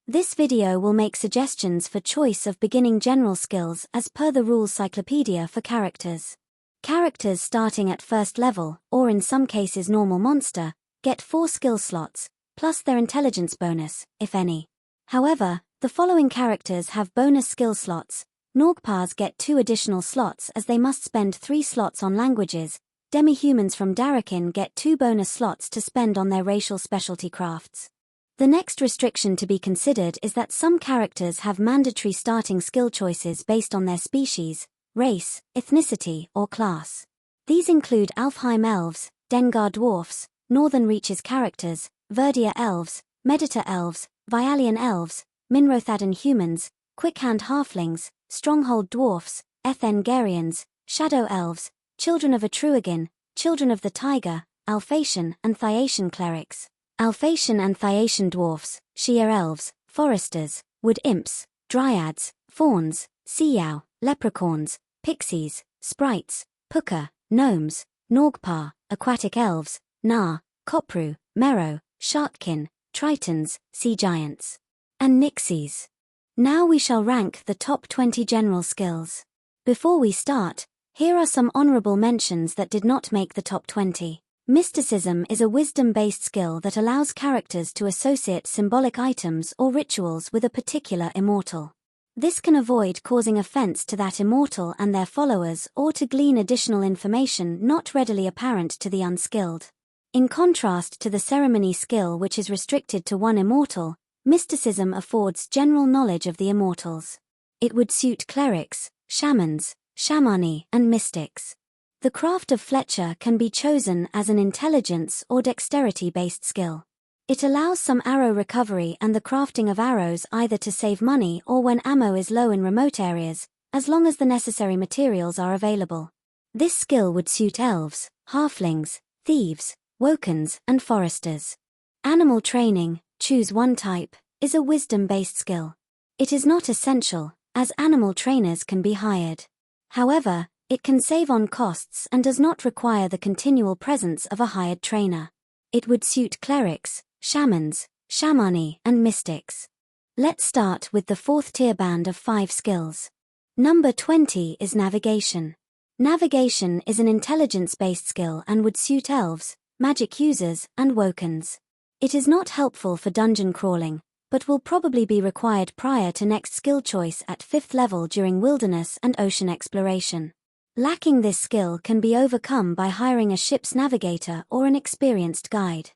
This video will make suggestions for choice of beginning general skills as per the Rules Cyclopedia for characters. Characters starting at first level, or in some cases normal monster, get 4 skill slots, plus their intelligence bonus, if any. However, the following characters have bonus skill slots. Norgpars get 2 additional slots as they must spend 3 slots on languages. Demi-humans from Darakin get 2 bonus slots to spend on their racial specialty crafts. The next restriction to be considered is that some characters have mandatory starting skill choices based on their species, race, ethnicity, or class. These include Alfheim elves, Dengar dwarfs, Northern Reaches characters, Verdia elves, Medita elves, Vialian elves, Minrothadan humans, Quickhand halflings, Stronghold dwarfs, Ethengarians, Shadow elves, Children of Etruagan, Children of the Tiger, Alphatian and Thyatian clerics, Alphatian and Thyatian dwarfs, Sheer elves, foresters, wood imps, dryads, fauns, seaow, leprechauns, pixies, sprites, puka, gnomes, Norgpar, aquatic elves, Nar, Kopru, Mero, Sharkkin, tritons, sea giants, and nixies. Now we shall rank the top 20 general skills. Before we start, here are some honorable mentions that did not make the top 20. Mysticism is a wisdom-based skill that allows characters to associate symbolic items or rituals with a particular immortal. This can avoid causing offense to that immortal and their followers or to glean additional information not readily apparent to the unskilled. In contrast to the ceremony skill, which is restricted to one immortal, mysticism affords general knowledge of the immortals. It would suit clerics, shamans, shamani, and mystics. The craft of Fletcher can be chosen as an intelligence or dexterity-based skill. It allows some arrow recovery and the crafting of arrows either to save money or when ammo is low in remote areas, as long as the necessary materials are available. This skill would suit elves, halflings, thieves, wokens, and foresters. Animal training, choose one type, is a wisdom-based skill. It is not essential, as animal trainers can be hired. However, it can save on costs and does not require the continual presence of a hired trainer. It would suit clerics, shamans, shamani, and mystics. Let's start with the 4th tier band of 5 skills. Number 20 is navigation. Navigation is an intelligence-based skill and would suit elves, magic users, and wokens. It is not helpful for dungeon crawling, but will probably be required prior to next skill choice at 5th level during wilderness and ocean exploration. Lacking this skill can be overcome by hiring a ship's navigator or an experienced guide.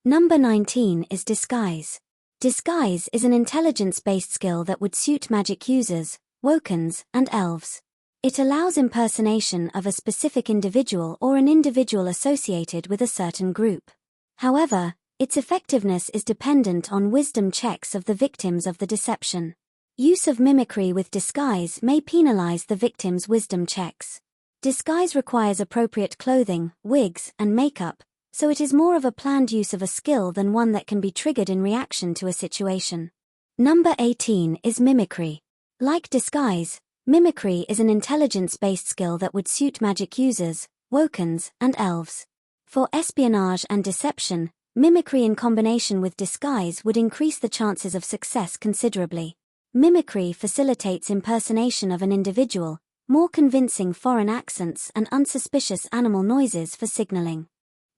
Number 19 is disguise. Disguise is an intelligence-based skill that would suit magic users, wokens, and elves. It allows impersonation of a specific individual or an individual associated with a certain group. However, its effectiveness is dependent on wisdom checks of the victims of the deception. Use of mimicry with disguise may penalize the victim's wisdom checks. Disguise requires appropriate clothing, wigs, and makeup, so it is more of a planned use of a skill than one that can be triggered in reaction to a situation. Number 18 is mimicry. Like disguise, mimicry is an intelligence-based skill that would suit magic users, wokens, and elves. For espionage and deception, mimicry in combination with disguise would increase the chances of success considerably. Mimicry facilitates impersonation of an individual, more convincing foreign accents and unsuspicious animal noises for signaling.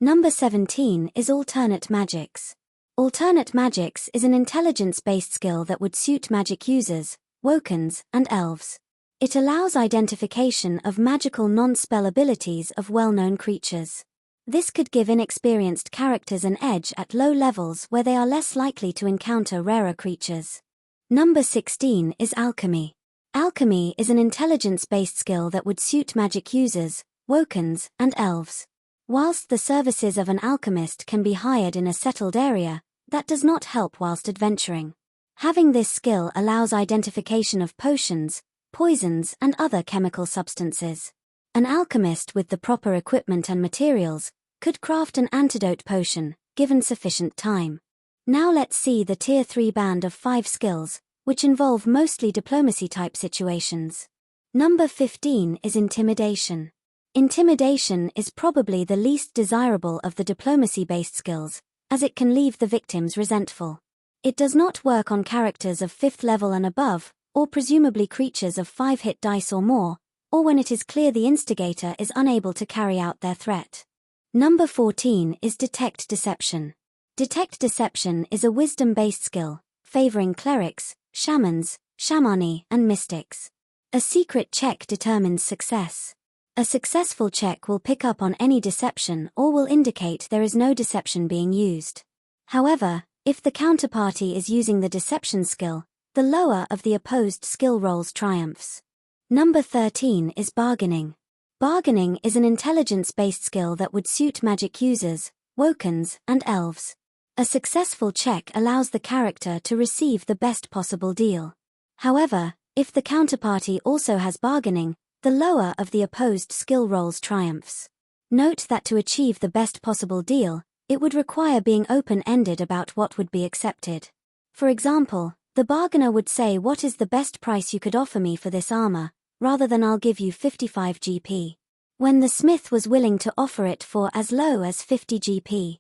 Number 17 is alternate magics. Alternate magics is an intelligence-based skill that would suit magic users, wokens, and elves. It allows identification of magical non-spell abilities of well-known creatures. This could give inexperienced characters an edge at low levels where they are less likely to encounter rarer creatures. Number 16 is alchemy. Alchemy is an intelligence-based skill that would suit magic users, wokens, and elves. Whilst the services of an alchemist can be hired in a settled area, that does not help whilst adventuring. Having this skill allows identification of potions, poisons, and other chemical substances. An alchemist with the proper equipment and materials could craft an antidote potion, given sufficient time. Now let's see the Tier 3 band of 5 skills, which involve mostly diplomacy-type situations. Number 15 is intimidation. Intimidation is probably the least desirable of the diplomacy-based skills, as it can leave the victims resentful. It does not work on characters of 5th level and above, or presumably creatures of 5 hit dice or more, or when it is clear the instigator is unable to carry out their threat. Number 14 is Detect Deception. Detect Deception is a wisdom-based skill, favoring clerics, shamans, shamani, and mystics. A secret check determines success. A successful check will pick up on any deception or will indicate there is no deception being used. However, if the counterparty is using the deception skill, the lower of the opposed skill rolls triumphs. Number 13 is Bargaining. Bargaining is an intelligence-based skill that would suit magic users, wokens, and elves. A successful check allows the character to receive the best possible deal. However, if the counterparty also has bargaining, the lower of the opposed skill rolls triumphs. Note that to achieve the best possible deal, it would require being open-ended about what would be accepted. For example, the bargainer would say, "What is the best price you could offer me for this armor?" rather than "I'll give you 55 GP. When the smith was willing to offer it for as low as 50 GP.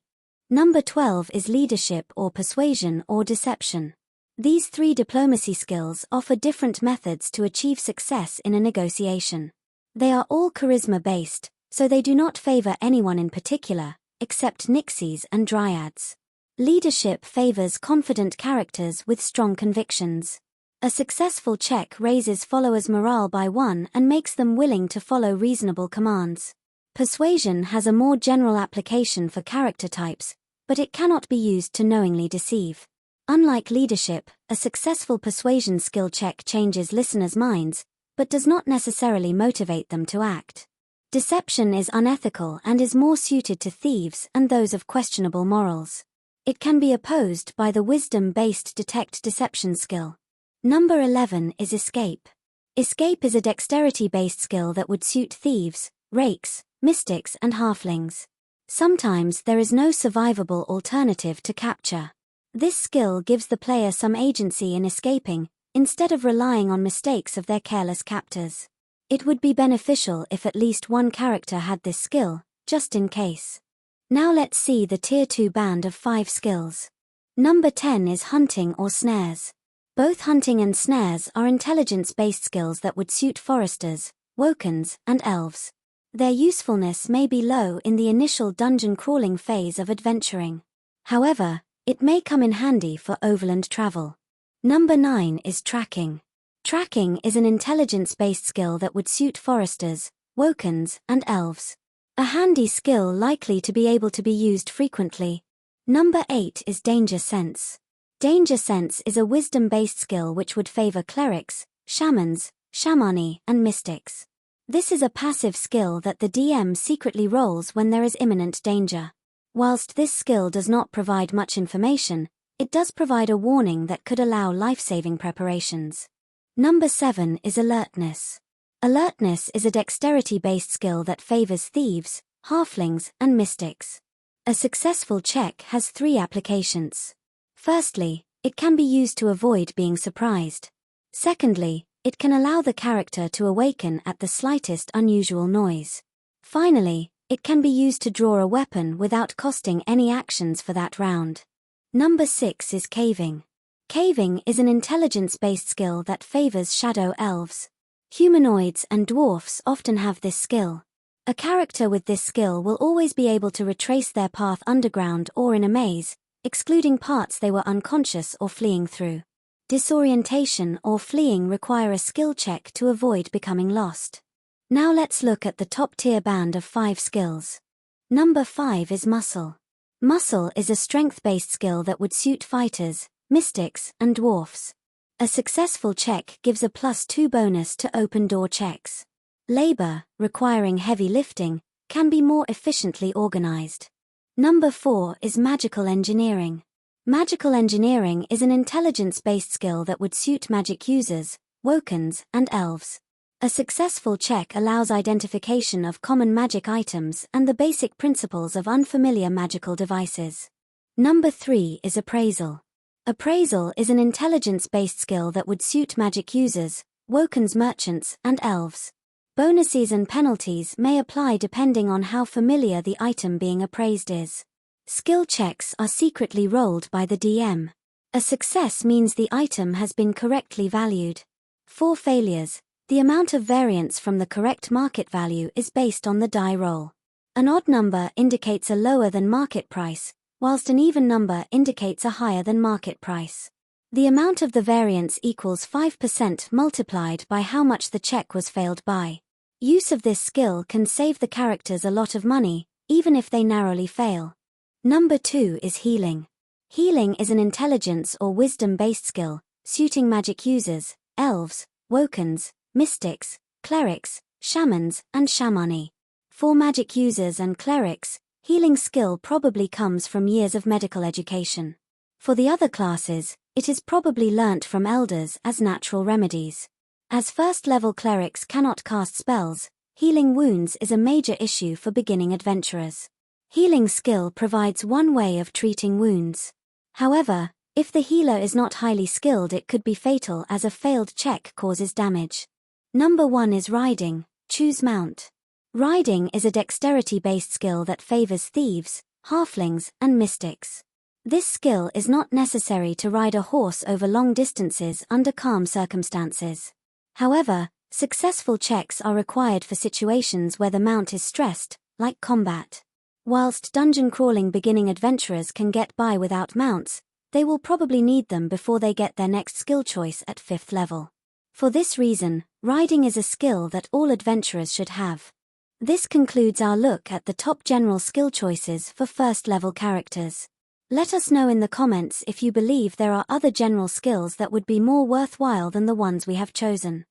Number 12 is Leadership or Persuasion or Deception. These 3 diplomacy skills offer different methods to achieve success in a negotiation. They are all charisma-based, so they do not favor anyone in particular, except nixies and dryads. Leadership favors confident characters with strong convictions. A successful check raises followers' morale by 1 and makes them willing to follow reasonable commands. Persuasion has a more general application for character types, but it cannot be used to knowingly deceive. Unlike leadership, a successful persuasion skill check changes listeners' minds, but does not necessarily motivate them to act. Deception is unethical and is more suited to thieves and those of questionable morals. It can be opposed by the wisdom-based Detect Deception skill. Number 11 is Escape. Escape is a dexterity-based skill that would suit thieves, rakes, mystics, and halflings. Sometimes there is no survivable alternative to capture. This skill gives the player some agency in escaping, instead of relying on mistakes of their careless captors. It would be beneficial if at least one character had this skill, just in case. Now let's see the Tier 2 band of 5 skills. Number 10 is Hunting or Snares. Both hunting and snares are intelligence-based skills that would suit foresters, wokens, and elves. Their usefulness may be low in the initial dungeon crawling phase of adventuring. However, it may come in handy for overland travel. Number 9 is Tracking. Tracking is an intelligence-based skill that would suit foresters, wokens, and elves. A handy skill likely to be able to be used frequently. Number 8 is Danger Sense. Danger Sense is a wisdom-based skill which would favor clerics, shamans, shamani, and mystics. This is a passive skill that the DM secretly rolls when there is imminent danger. Whilst this skill does not provide much information, it does provide a warning that could allow life-saving preparations. Number 7 is Alertness. Alertness is a dexterity-based skill that favors thieves, halflings, and mystics. A successful check has 3 applications. Firstly, it can be used to avoid being surprised. Secondly, it can allow the character to awaken at the slightest unusual noise. Finally, it can be used to draw a weapon without costing any actions for that round. Number 6 is Caving. Caving is an intelligence-based skill that favors shadow elves. Humanoids and dwarfs often have this skill. A character with this skill will always be able to retrace their path underground or in a maze, excluding parts they were unconscious or fleeing through. Disorientation or fleeing require a skill check to avoid becoming lost. Now let's look at the top-tier band of 5 skills. Number 5 is Muscle. Muscle is a strength-based skill that would suit fighters, mystics, and dwarfs. A successful check gives a +2 bonus to open door checks. Labor, requiring heavy lifting, can be more efficiently organized. Number 4 is Magical Engineering. Magical Engineering is an intelligence-based skill that would suit magic users, wokens, and elves. A successful check allows identification of common magic items and the basic principles of unfamiliar magical devices. Number 3 is Appraisal. Appraisal is an intelligence-based skill that would suit magic users, wokens, merchants, and elves. Bonuses and penalties may apply depending on how familiar the item being appraised is. Skill checks are secretly rolled by the DM. A success means the item has been correctly valued. For failures, the amount of variance from the correct market value is based on the die roll. An odd number indicates a lower than market price, whilst an even number indicates a higher than market price. The amount of the variance equals 5% multiplied by how much the check was failed by. Use of this skill can save the characters a lot of money, even if they narrowly fail. Number 2 is healing. Healing is an intelligence or wisdom-based skill, suiting magic users, elves, wokens, mystics, clerics, shamans, and shamani. For magic users and clerics, healing skill probably comes from years of medical education. For the other classes, it is probably learnt from elders as natural remedies. As first-level clerics cannot cast spells, healing wounds is a major issue for beginning adventurers. Healing skill provides one way of treating wounds. However, if the healer is not highly skilled, it could be fatal as a failed check causes damage. Number 1 is riding. Choose mount. Riding is a dexterity-based skill that favors thieves, halflings, and mystics. This skill is not necessary to ride a horse over long distances under calm circumstances. However, successful checks are required for situations where the mount is stressed, like combat. Whilst dungeon-crawling beginning adventurers can get by without mounts, they will probably need them before they get their next skill choice at 5th level. For this reason, riding is a skill that all adventurers should have. This concludes our look at the top general skill choices for first-level characters. Let us know in the comments if you believe there are other general skills that would be more worthwhile than the ones we have chosen.